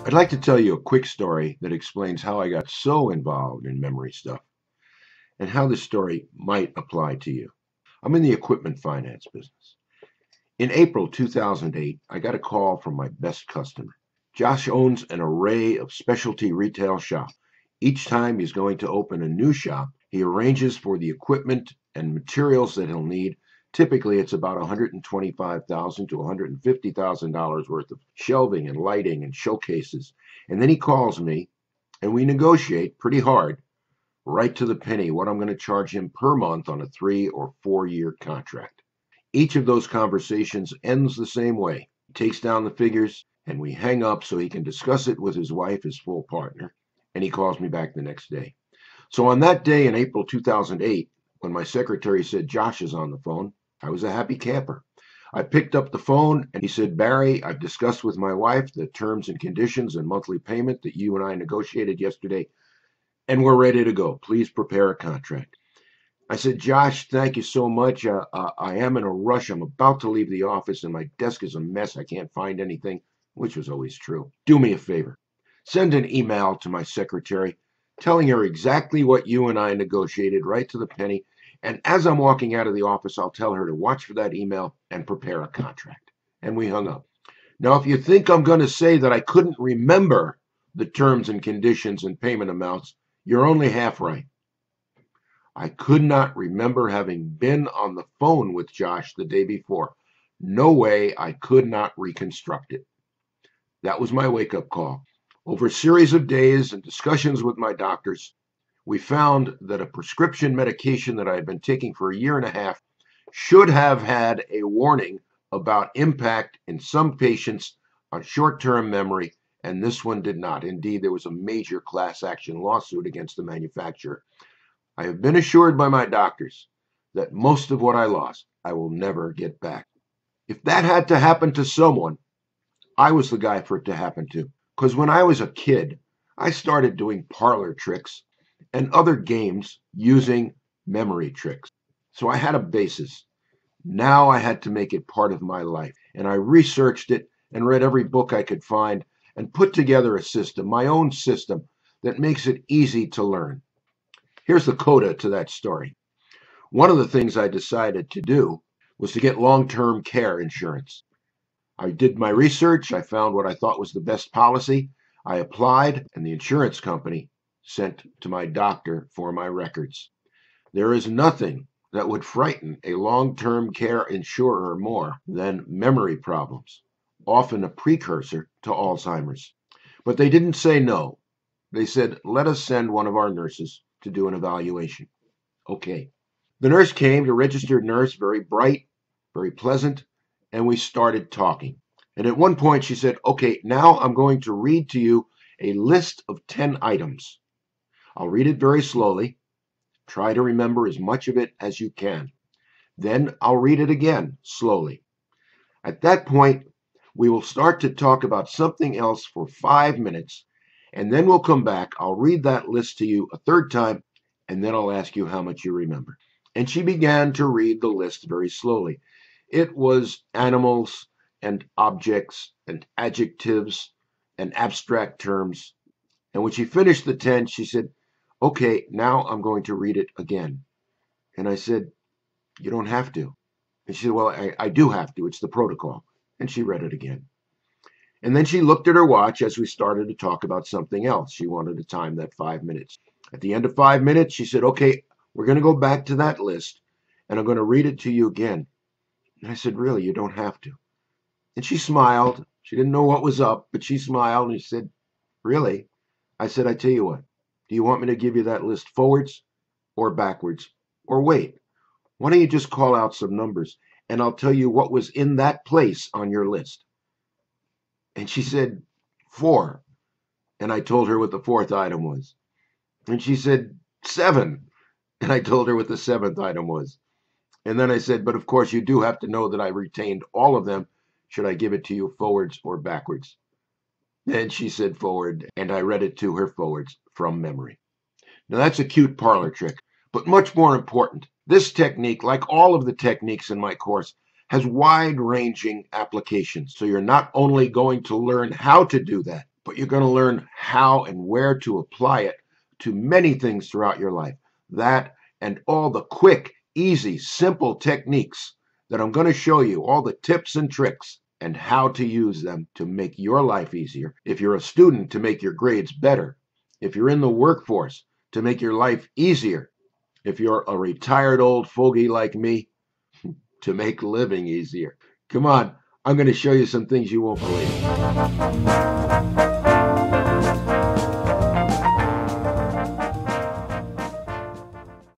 I'd like to tell you a quick story that explains how I got so involved in memory stuff and how this story might apply to you. I'm in the equipment finance business. In April 2008, I got a call from my best customer. Josh owns an array of specialty retail shops. Each time he's going to open a new shop, he arranges for the equipment and materials that he'll need. Typically, it's about $125,000 to $150,000 worth of shelving and lighting and showcases. And then he calls me, and we negotiate pretty hard, right to the penny, what I'm going to charge him per month on a 3 or 4 year contract. Each of those conversations ends the same way. He takes down the figures, and we hang up so he can discuss it with his wife, his full partner, and he calls me back the next day. So on that day in April 2008, when my secretary said Josh is on the phone, I was a happy camper. I picked up the phone and he said, Barry, I've discussed with my wife the terms and conditions and monthly payment that you and I negotiated yesterday, and we're ready to go. Please prepare a contract. I said, Josh, thank you so much. I am in a rush. I'm about to leave the office and my desk is a mess. I can't find anything, which was always true. Do me a favor. Send an email to my secretary telling her exactly what you and I negotiated, right to the penny. And as I'm walking out of the office, I'll tell her to watch for that email and prepare a contract. And we hung up. Now, if you think I'm going to say that I couldn't remember the terms and conditions and payment amounts, you're only half right. I could not remember having been on the phone with Josh the day before. No way I could not reconstruct it. That was my wake-up call. Over a series of days and discussions with my doctors, we found that a prescription medication that I had been taking for a year and a half should have had a warning about impact in some patients on short-term memory, and this one did not. Indeed, there was a major class action lawsuit against the manufacturer. I have been assured by my doctors that most of what I lost, I will never get back. If that had to happen to someone, I was the guy for it to happen to. Because when I was a kid, I started doing parlor tricks and other games using memory tricks. So I had a basis. Now I had to make it part of my life. And I researched it and read every book I could find and put together a system, my own system, that makes it easy to learn. Here's the coda to that story. One of the things I decided to do was to get long-term care insurance. I did my research. I found what I thought was the best policy. I applied, and the insurance company sent to my doctor for my records. There is nothing that would frighten a long-term care insurer more than memory problems, often a precursor to Alzheimer's. But they didn't say no. They said, let us send one of our nurses to do an evaluation. Okay. The nurse came, a registered nurse, very bright, very pleasant, and we started talking. And at one point she said, okay, now I'm going to read to you a list of 10 items. I'll read it very slowly. Try to remember as much of it as you can. Then I'll read it again, slowly. At that point, we will start to talk about something else for 5 minutes, and then we'll come back. I'll read that list to you a third time, and then I'll ask you how much you remember. And she began to read the list very slowly. It was animals and objects and adjectives and abstract terms. And when she finished the 10, she said, okay, now I'm going to read it again. And I said, you don't have to. And she said, well, I do have to. It's the protocol. And she read it again. And then she looked at her watch as we started to talk about something else. She wanted to time that 5 minutes. At the end of 5 minutes, she said, okay, we're going to go back to that list, and I'm going to read it to you again. And I said, really, you don't have to. And she smiled. She didn't know what was up, but she smiled and she said, really? I said, I tell you what, do you want me to give you that list forwards or backwards? Or wait, why don't you just call out some numbers and I'll tell you what was in that place on your list? And she said, 4. And I told her what the 4th item was. And she said, 7. And I told her what the 7th item was. And then I said, but of course you do have to know that I retained all of them. Should I give it to you forwards or backwards? And she said forward, and I read it to her forwards from memory. Now that's a cute parlor trick, But much more important, this technique, like all of the techniques in my course, has wide-ranging applications. So you're not only going to learn how to do that, but you're going to learn how and where to apply it to many things throughout your life. That and all the quick, easy, simple techniques that I'm going to show you, all the tips and tricks, and how to use them to make your life easier. If you're a student, to make your grades better. If you're in the workforce, to make your life easier. If you're a retired old fogey like me, to make living easier. Come on, I'm going to show you some things you won't believe.